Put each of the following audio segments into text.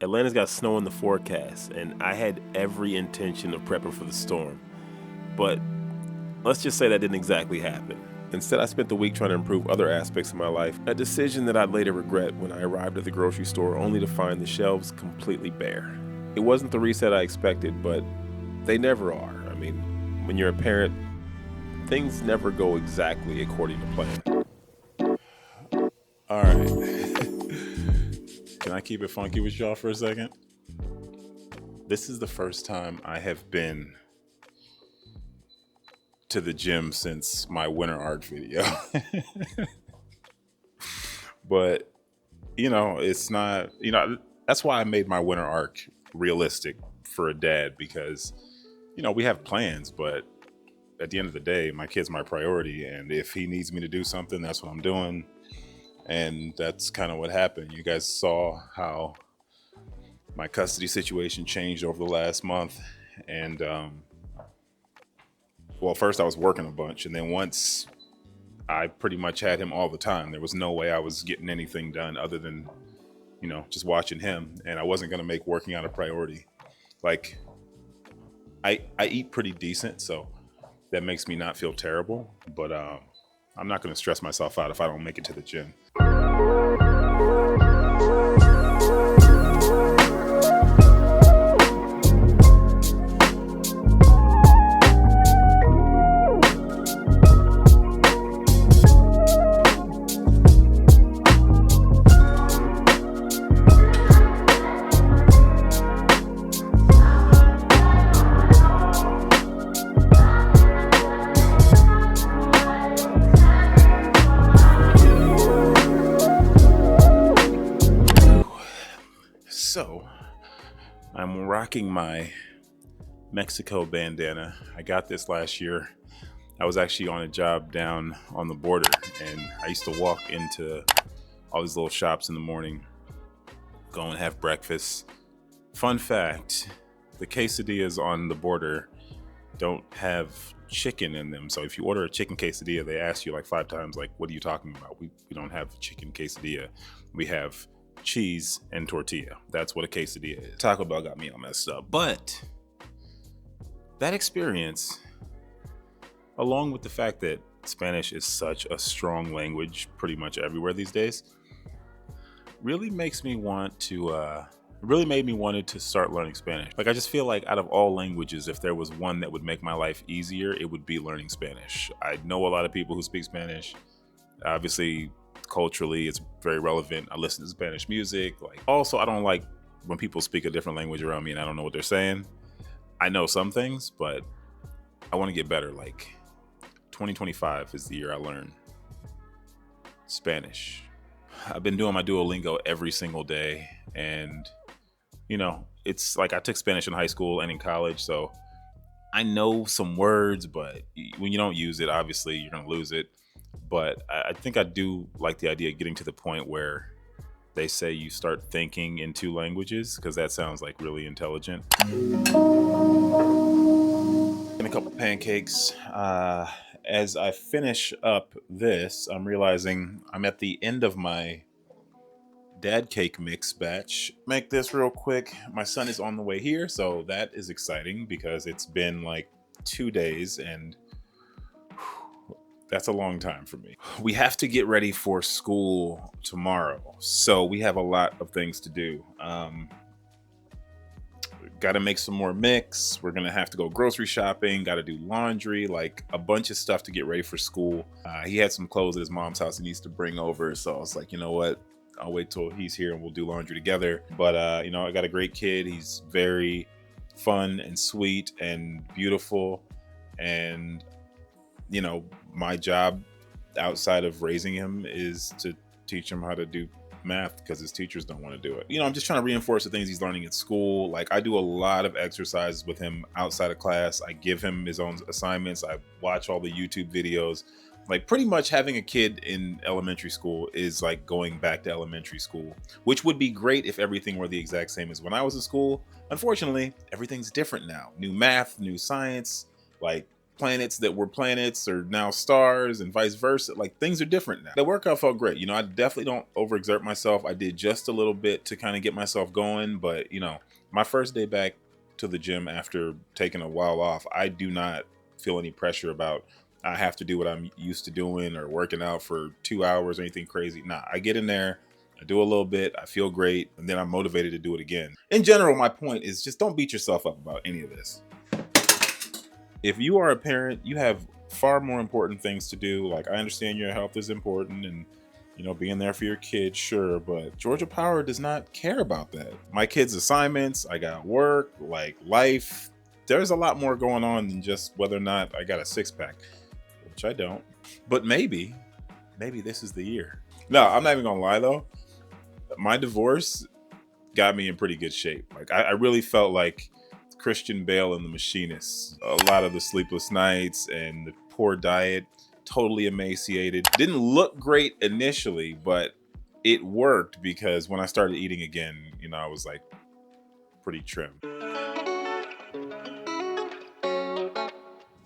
Atlanta's got snow in the forecast, and I had every intention of prepping for the storm. But let's just say that didn't exactly happen. Instead, I spent the week trying to improve other aspects of my life, a decision that I'd later regret when I arrived at the grocery store only to find the shelves completely bare. It wasn't the reset I expected, but they never are. I mean, when you're a parent, things never go exactly according to plan. All right. Can I keep it funky with y'all for a second? This is the first time I have been to the gym since my winter art video. But, it's not, that's why I made my winter arc realistic for a dad because, we have plans, but at the end of the day, my kid's my priority. And if he needs me to do something, that's what I'm doing. And that's kind of what happened. You guys saw how my custody situation changed over the last month. And, well, first I was working a bunch. And then once I pretty much had him all the time, there was no way I was getting anything done other than, just watching him. And I wasn't going to make working out a priority. Like, I eat pretty decent, so that makes me not feel terrible. But I'm not going to stress myself out if I don't make it to the gym. So, I'm rocking my Mexico bandana. I got this last year. I was actually on a job down on the border, and I used to walk into all these little shops in the morning, go and have breakfast. Fun fact, the quesadillas on the border don't have chicken in them. So if you order a chicken quesadilla, they ask you like 5 times, like, what are you talking about? We don't have chicken quesadilla. We have cheese and tortilla. That's what a quesadilla is. Taco Bell got me all messed up. But that experience, along with the fact that Spanish is such a strong language pretty much everywhere these days, really makes me want to really made me wanted to start learning Spanish. Like, I just feel like out of all languages, if there was one that would make my life easier, it would be learning Spanish. I know a lot of people who speak Spanish. Obviously, culturally, it's very relevant. I listen to Spanish music. Like, also, I don't like when people speak a different language around me and I don't know what they're saying. I know some things, but I want to get better. Like, 2025 is the year I learn Spanish. I've been doing my Duolingo every single day, and it's like I took Spanish in high school and in college, so I know some words, but when you don't use it, obviously you're gonna lose it. But I think I do like the idea of getting to the point where they say you start thinking in 2 languages, because that sounds like really intelligent. And a couple pancakes. As I finish up this, I'm realizing I'm at the end of my dad cake mix batch. Make this real quick. My son is on the way here, so that is exciting because it's been like 2 days, and that's a long time for me. We have to get ready for school tomorrow, so we have a lot of things to do. Got to make some more mix. We're gonna have to go grocery shopping. Got to do laundry, like a bunch of stuff to get ready for school. He had some clothes at his mom's house he needs to bring over, so I was like, you know what? I'll wait till he's here and we'll do laundry together. But I got a great kid. He's very fun and sweet and beautiful. And my job outside of raising him is to teach him how to do math because his teachers don't want to do it. I'm just trying to reinforce the things he's learning at school. Like, I do a lot of exercises with him outside of class. I give him his own assignments. I watch all the YouTube videos. Like, pretty much having a kid in elementary school is like going back to elementary school, which would be great if everything were the exact same as when I was in school. Unfortunately, everything's different now. New math, new science. Like, planets that were planets are now stars and vice versa. Like things are different now. The workout felt great. I definitely don't overexert myself. I did just a little bit to kind of get myself going, but my first day back to the gym after taking a while off, I do not feel any pressure about I have to do what I'm used to doing or working out for 2 hours or anything crazy. Nah, I get in there, I do a little bit, I feel great, and then I'm motivated to do it again. In general, my point is just don't beat yourself up about any of this. If you are a parent, you have far more important things to do. Like, I understand your health is important and being there for your kids, sure, but Georgia Power does not care about that. My kids' assignments, I got work, like life. There's a lot more going on than just whether or not I got a six-pack, which I don't. But maybe this is the year. No, I'm not even gonna lie though. My divorce got me in pretty good shape. Like I really felt like Christian Bale in The Machinist. A lot of the sleepless nights and the poor diet, totally emaciated. Didn't look great initially, but it worked because when I started eating again, I was like pretty trim.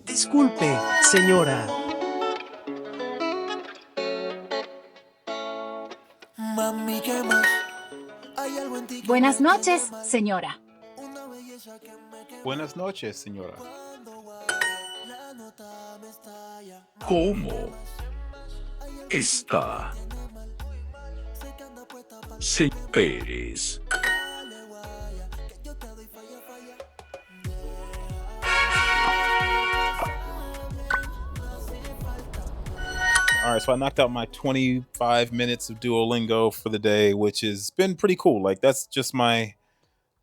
Disculpe, señora. Buenas noches, señora. Buenas noches, señora. ¿Cómo está, señor Pérez? All right, so I knocked out my 25 minutes of Duolingo for the day, which has been pretty cool. Like, that's just my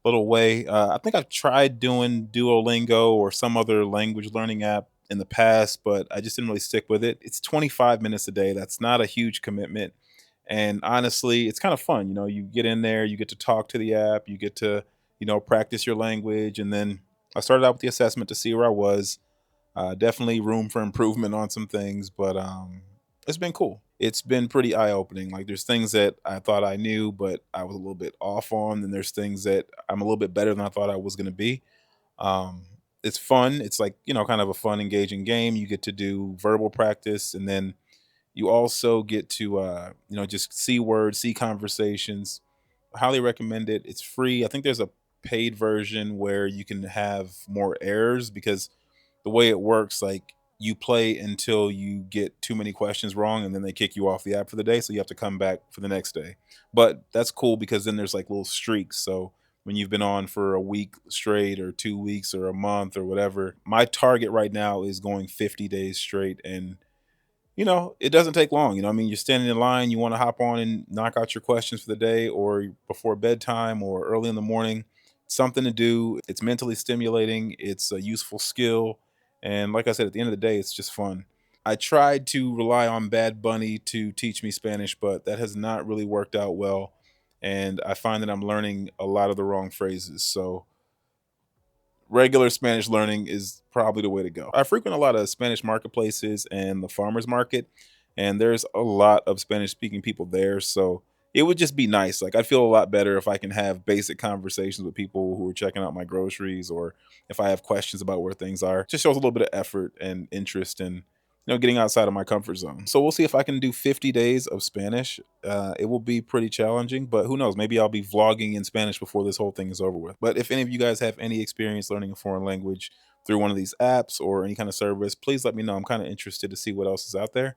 little way. I think I've tried doing Duolingo or some other language learning app in the past, but I just didn't really stick with it. It's 25 minutes a day. That's not a huge commitment. And honestly, it's kind of fun. You get in there, you get to talk to the app, you get to, practice your language. And then I started out with the assessment to see where I was. Definitely room for improvement on some things, but it's been cool. It's been pretty eye-opening. Like, there's things that I thought I knew, but I was a little bit off on. And there's things that I'm a little bit better than I thought I was going to be. It's fun. It's like, kind of a fun, engaging game. You get to do verbal practice, and then you also get to, just see words, see conversations. I highly recommend it. It's free. I think there's a paid version where you can have more errors because the way it works, like, you play until you get too many questions wrong, and then they kick you off the app for the day. So you have to come back for the next day. But that's cool because then there's like little streaks. So when you've been on for a week straight or 2 weeks or a month or whatever, my target right now is going 50 days straight. And it doesn't take long. You're standing in line, you want to hop on and knock out your questions for the day or before bedtime or early in the morning. Something to do. It's mentally stimulating. It's a useful skill. And like I said, at the end of the day, it's just fun. I tried to rely on Bad Bunny to teach me Spanish, but that has not really worked out well. And I find that I'm learning a lot of the wrong phrases. So regular Spanish learning is probably the way to go. I frequent a lot of Spanish marketplaces and the farmers market, and there's a lot of Spanish speaking people there. So it would just be nice. Like, I'd feel a lot better if I can have basic conversations with people who are checking out my groceries, or if I have questions about where things are. Just shows a little bit of effort and interest in getting outside of my comfort zone. So we'll see if I can do 50 days of Spanish. It will be pretty challenging, but who knows? Maybe I'll be vlogging in Spanish before this whole thing is over with. But if any of you guys have any experience learning a foreign language through one of these apps or any kind of service, please let me know. I'm kind of interested to see what else is out there.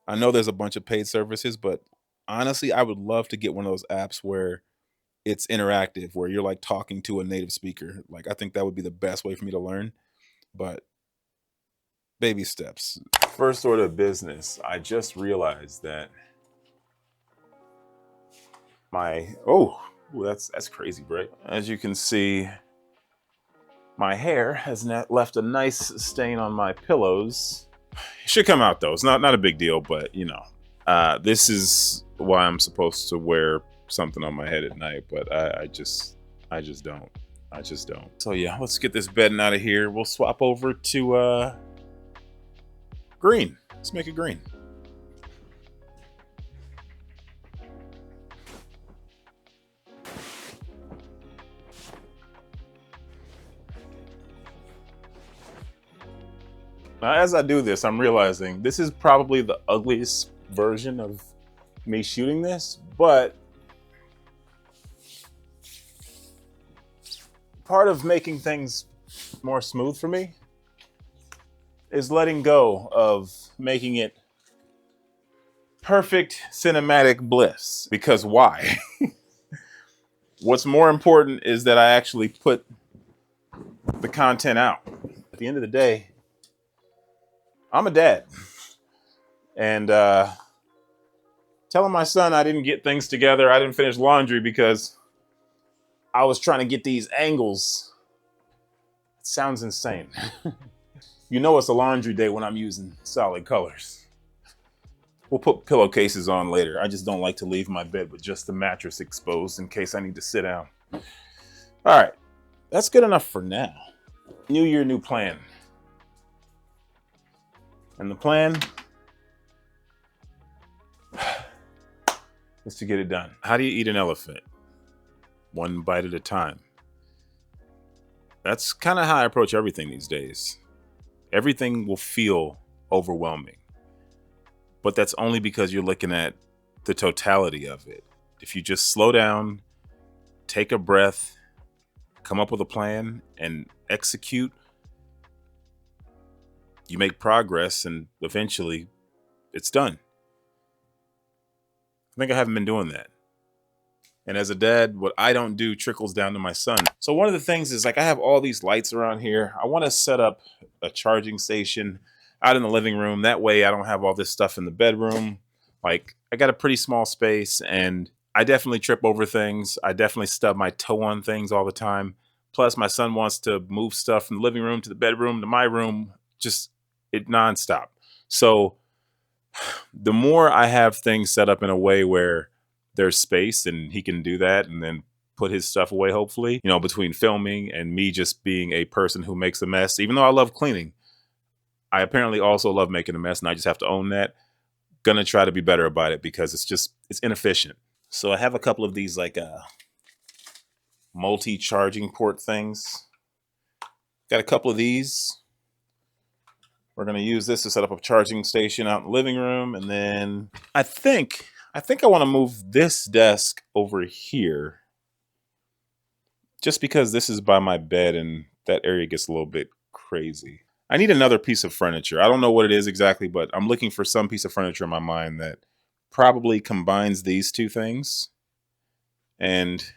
I know there's a bunch of paid services, but honestly, I would love to get one of those apps where it's interactive, where you're like talking to a native speaker. Like, I think that would be the best way for me to learn. But baby steps. First order of business, I just realized that that's crazy, right? As you can see, my hair has left a nice stain on my pillows. It should come out though. It's not a big deal, but this is why I'm supposed to wear something on my head at night, but I just don't. So yeah, let's get this bedding out of here. We'll swap over to green. Let's make it green. Now, as I do this, I'm realizing this is probably the ugliest version of me shooting this, but part of making things more smooth for me is letting go of making it perfect cinematic bliss. Because why? What's more important is that I actually put the content out. At the end of the day, I'm a dad. And telling my son I didn't get things together, I didn't finish laundry because I was trying to get these angles. It sounds insane. You know it's a laundry day when I'm using solid colors. We'll put pillowcases on later. I just don't like to leave my bed with just the mattress exposed in case I need to sit down. All right, that's good enough for now. New year, new plan. And the plan is to get it done. How do you eat an elephant? One bite at a time. That's kind of how I approach everything these days. Everything will feel overwhelming. But that's only because you're looking at the totality of it. If you just slow down, take a breath, come up with a plan, and execute, you make progress, and eventually it's done. I think I haven't been doing that. And as a dad, what I don't do trickles down to my son. So one of the things is, like, I have all these lights around here. I want to set up a charging station out in the living room. That way I don't have all this stuff in the bedroom. Like, I got a pretty small space and I definitely trip over things. I definitely stub my toe on things all the time. Plus my son wants to move stuff from the living room to the bedroom to my room, just it nonstop. So the more I have things set up in a way where there's space and he can do that and then put his stuff away, hopefully, you know, between filming and me just being a person who makes a mess, even though I love cleaning, I apparently also love making a mess, and I just have to own that. Gonna try to be better about it because it's inefficient. So I have a couple of these like multi-charging port things. Got a couple of these. We're gonna use this to set up a charging station out in the living room, and then I think I want to move this desk over here, just because this is by my bed and that area gets a little bit crazy. I need another piece of furniture. I don't know what it is exactly, but I'm looking for some piece of furniture in my mind that probably combines these two things and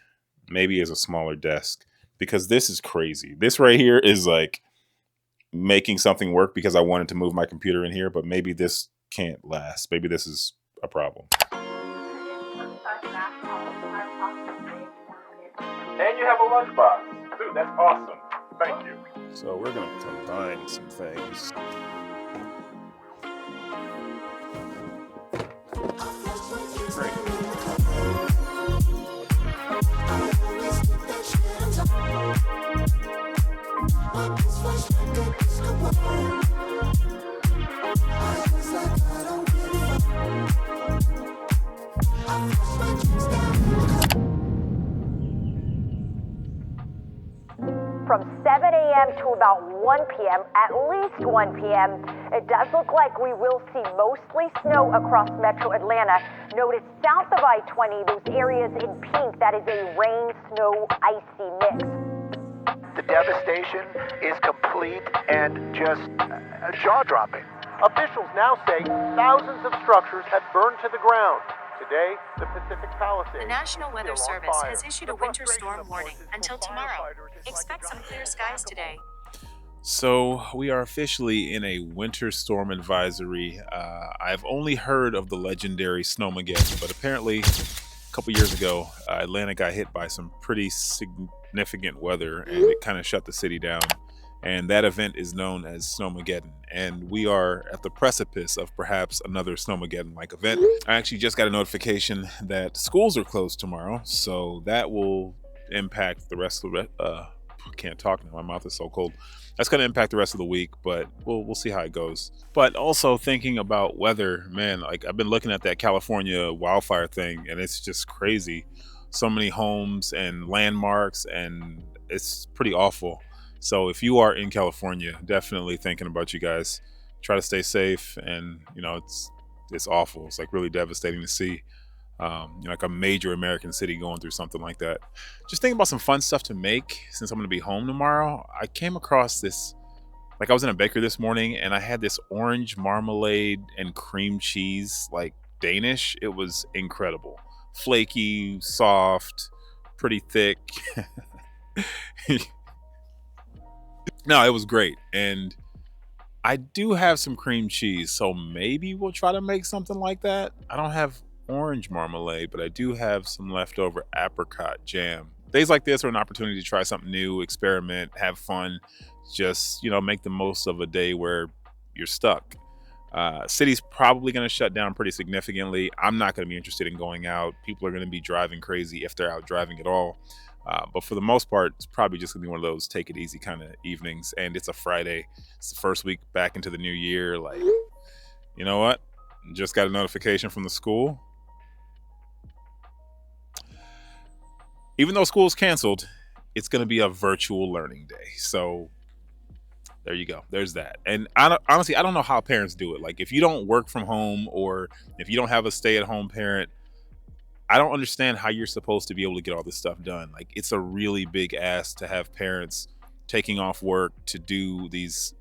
maybe is a smaller desk, because this is crazy. This right here is like making something work because I wanted to move my computer in here, but maybe this can't last. Maybe this is a problem. And you have a lunchbox. Dude, that's awesome. Thank you. So we're going to combine some things. Great. From 7 a.m. to about 1 p.m., at least 1 p.m., it does look like we will see mostly snow across metro Atlanta. Notice south of I-20, those areas in pink, that is a rain, snow, icy mix. The devastation is complete and just jaw-dropping. Officials now say thousands of structures have burned to the ground. Today, the Pacific Palisades. The National Weather still on Service fire. has issued The a winter frustration, storm of course, warning is until for tomorrow. firefighters. It's Expect like some clear skies today. So we are officially in a winter storm advisory. I've only heard of the legendary Snowmageddon, but apparently a couple years ago, Atlanta got hit by some pretty significant weather, and it kind of shut the city down. And that event is known as Snowmageddon. And we are at the precipice of perhaps another Snowmageddon-like event. I actually just got a notification that schools are closed tomorrow, so that will impact the rest of the can't talk now, my mouth is so cold. That's going to impact the rest of the week, but we'll see how it goes. But also thinking about weather, man, like I've been looking at that California wildfire thing, and it's just crazy. So many homes and landmarks, and it's pretty awful. So if you are in California, definitely thinking about you guys. Try to stay safe, and it's awful. It's like really devastating to see, like a major American city going through something like that. Just thinking about some fun stuff to make since I'm going to be home tomorrow. I came across this, like I was in a bakery this morning and I had this orange marmalade and cream cheese, like Danish. It was incredible. Flaky, soft, pretty thick. No, it was great. And I do have some cream cheese, so maybe we'll try to make something like that. I don't have orange marmalade, but I do have some leftover apricot jam. Days like this are an opportunity to try something new, experiment, have fun, just, make the most of a day where you're stuck. City's probably going to shut down pretty significantly. I'm not going to be interested in going out. People are going to be driving crazy if they're out driving at all. But for the most part, it's probably just going to be one of those take it easy kind of evenings. And it's a Friday. It's the first week back into the new year. Like, you know what? Just got a notification from the school. Even though school's canceled, it's going to be a virtual learning day. So there you go. There's that. And honestly, I don't know how parents do it. Like, if you don't work from home or if you don't have a stay-at-home parent, I don't understand how you're supposed to be able to get all this stuff done. Like, it's a really big ask to have parents taking off work to do these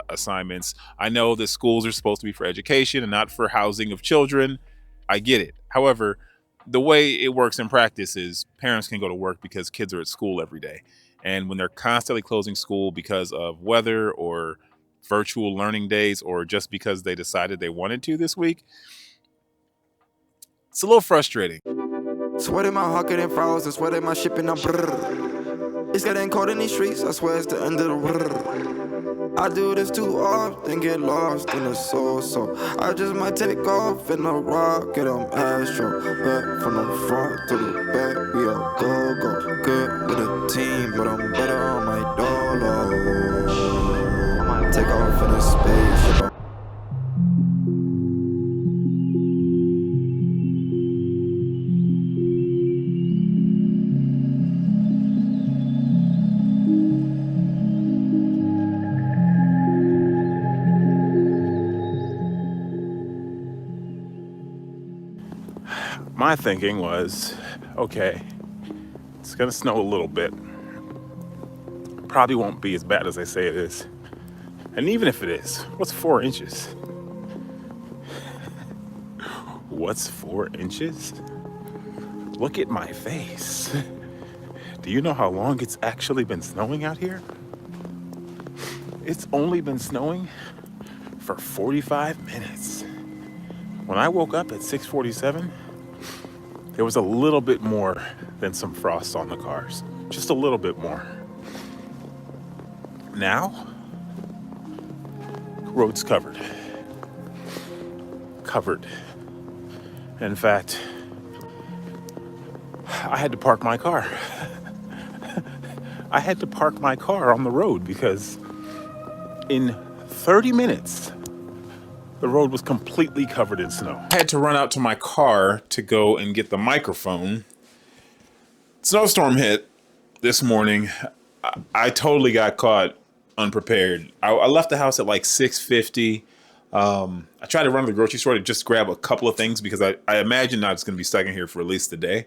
assignments. I know that schools are supposed to be for education and not for housing of children. I get it. However, the way it works in practice is parents can go to work because kids are at school every day. And when they're constantly closing school because of weather or virtual learning days, or just because they decided they wanted to this week, it's a little frustrating. Sweat in my heart getting frozen, sweat in my shipping, I'm brrr. It's getting cold in these streets, I swear it's the end of the brrr. I do this too often, get lost in the soul, so I just might take off in a rocket, I'm Astro. Back from the front to the back, we all go. Good with a team, but I'm better on my dolo. I might take off in a spaceship. My thinking was, okay, it's gonna snow a little bit. Probably won't be as bad as they say it is. And even if it is, what's 4 inches? What's 4 inches? Look at my face. Do you know how long it's actually been snowing out here? It's only been snowing for 45 minutes. When I woke up at 6:47, there was a little bit more than some frost on the cars. Just a little bit more. Now, road's covered. Covered. In fact, I had to park my car. I had to park my car on the road because in 30 minutes, the road was completely covered in snow. I had to run out to my car to go and get the microphone. Snowstorm hit this morning. I totally got caught unprepared. I left the house at like 6:50. I tried to run to the grocery store to just grab a couple of things because I imagine I was going to be stuck in here for at least a day.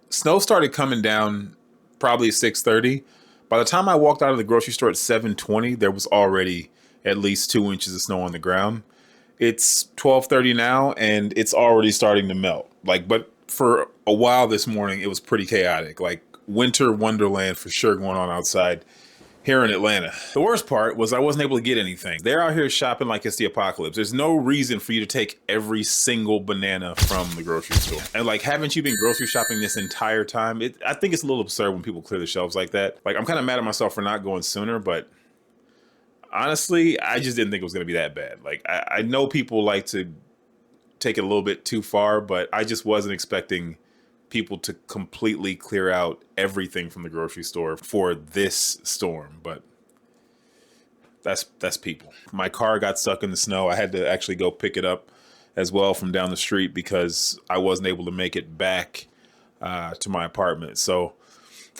Snow started coming down probably at 6:30. By the time I walked out of the grocery store at 7:20, there was already at least 2 inches of snow on the ground. It's 12:30 now and it's already starting to melt. But for a while this morning, it was pretty chaotic. Like winter wonderland for sure going on outside here in Atlanta. The worst part was I wasn't able to get anything. They're out here shopping like it's the apocalypse. There's no reason for you to take every single banana from the grocery store. And haven't you been grocery shopping this entire time? I think it's a little absurd when people clear the shelves like that. I'm kind of mad at myself for not going sooner, but honestly, I just didn't think it was going to be that bad. I know people like to take it a little bit too far, but I just wasn't expecting people to completely clear out everything from the grocery store for this storm. But that's people. My car got stuck in the snow. I had to actually go pick it up as well from down the street because I wasn't able to make it back to my apartment. So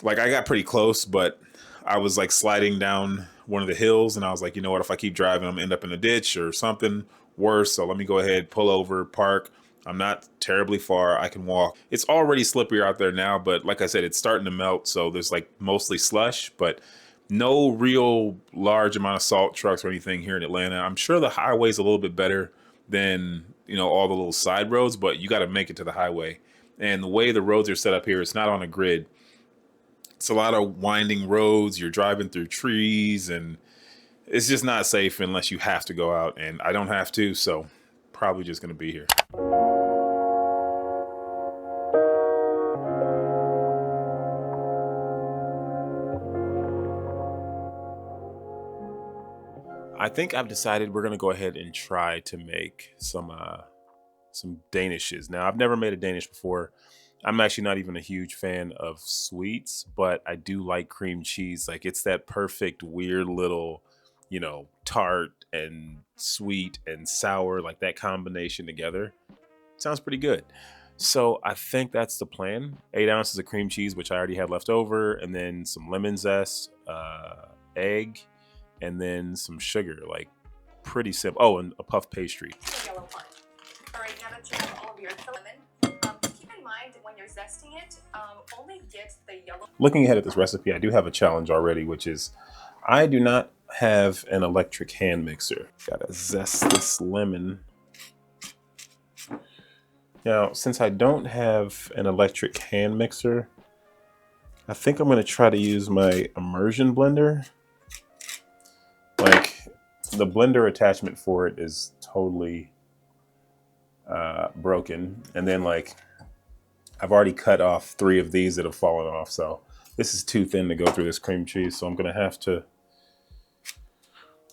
Like I got pretty close, but I was like sliding down one of the hills and I was like, you know what, if I keep driving, I'm gonna end up in a ditch or something worse. So let me go ahead, pull over, park. I'm not terribly far. I can walk. It's already slippery out there now, but like I said, it's starting to melt. So there's like mostly slush, but no real large amount of salt trucks or anything here in Atlanta. I'm sure the highway's a little bit better than, you know, all the little side roads, but you got to make it to the highway. And the way the roads are set up here, it's not on a grid. It's a lot of winding roads. You're driving through trees and it's just not safe unless you have to go out. And I don't have to, so probably just going to be here. I think I've decided we're going to go ahead and try to make some Danishes. Now, I've never made a Danish before. I'm actually not even a huge fan of sweets, but I do like cream cheese. Like it's that perfect weird little, you know, tart and sweet and sour, like that combination together. Sounds pretty good. So I think that's the plan. 8 ounces of cream cheese, which I already had left over, and then some lemon zest, egg, and then some sugar, like pretty simple. Oh, and a puff pastry. The yellow part. All right, now that you have all of your lemon, keep in mind when you're zesting it, only get the yellow. Looking ahead at this recipe, I do have a challenge already, which is I do not have an electric hand mixer. Gotta zest this lemon. Now, since I don't have an electric hand mixer, I think I'm gonna try to use my immersion blender. Like the blender attachment for it is totally broken. And then like I've already cut off 3 of these that have fallen off. So this is too thin to go through this cream cheese. So I'm going to have to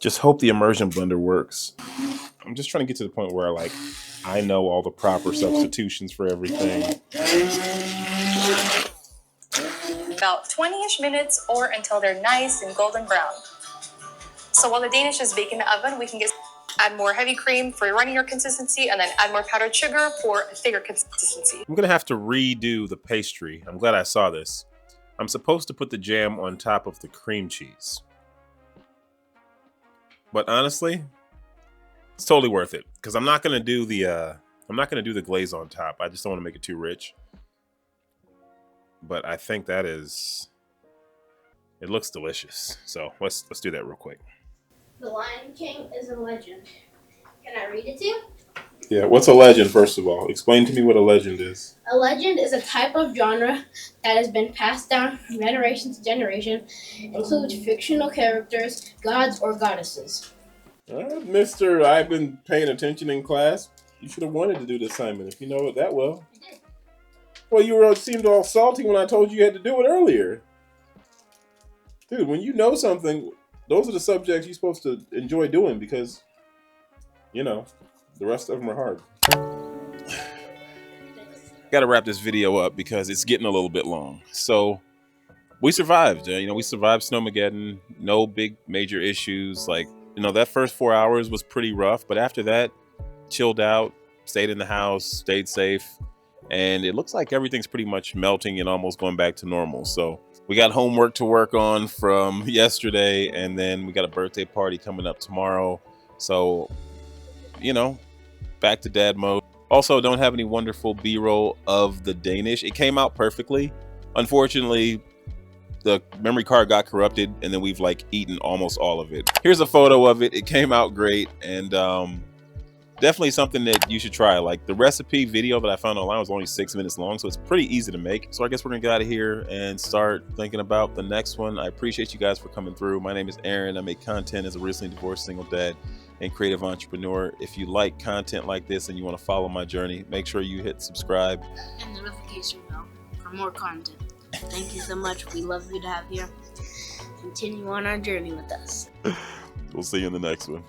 just hope the immersion blender works. I'm just trying to get to the point where I know all the proper substitutions for everything. About 20-ish minutes or until they're nice and golden brown. So while the Danish is baking in the oven, we can add more heavy cream for runnier consistency and then add more powdered sugar for a thicker consistency. I'm gonna have to redo the pastry. I'm glad I saw this. I'm supposed to put the jam on top of the cream cheese. But honestly, it's totally worth it because I'm not gonna do the glaze on top. I just don't want to make it too rich. But I think it looks delicious. So let's do that real quick. The Lion King is a legend. Can I read it to you? Yeah, what's a legend, first of all? Explain to me what a legend is. A legend is a type of genre that has been passed down from generation to generation, includes fictional characters, gods, or goddesses. Mister, I've been paying attention in class. You should have wanted to do the assignment if you know it that well. I did. Well, you seemed all salty when I told you had to do it earlier. Dude, when you know something, those are the subjects you're supposed to enjoy doing because, you know, the rest of them are hard. Got to wrap this video up because it's getting a little bit long. So we survived. We survived Snowmageddon. No big major issues. Like, that first 4 hours was pretty rough. But after that, chilled out, stayed in the house, stayed safe. And it looks like everything's pretty much melting and almost going back to normal. So we got homework to work on from yesterday, and then we got a birthday party coming up tomorrow. So, back to dad mode. Also, don't have any wonderful B-roll of the Danish. It came out perfectly. Unfortunately, the memory card got corrupted, and then we've eaten almost all of it. Here's a photo of it. It came out great, and definitely something that you should try. Like the recipe video that I found online was only 6 minutes long, so it's pretty easy to make. So I guess we're gonna get out of here and start thinking about the next one. I appreciate you guys for coming through. My name is Aaron. I make content as a recently divorced single dad and creative entrepreneur. If you like content like this and you want to follow my journey, make sure you hit subscribe And the notification bell for more content. Thank you so much. We love you to have you. Continue on our journey with us. We'll see you in the next one.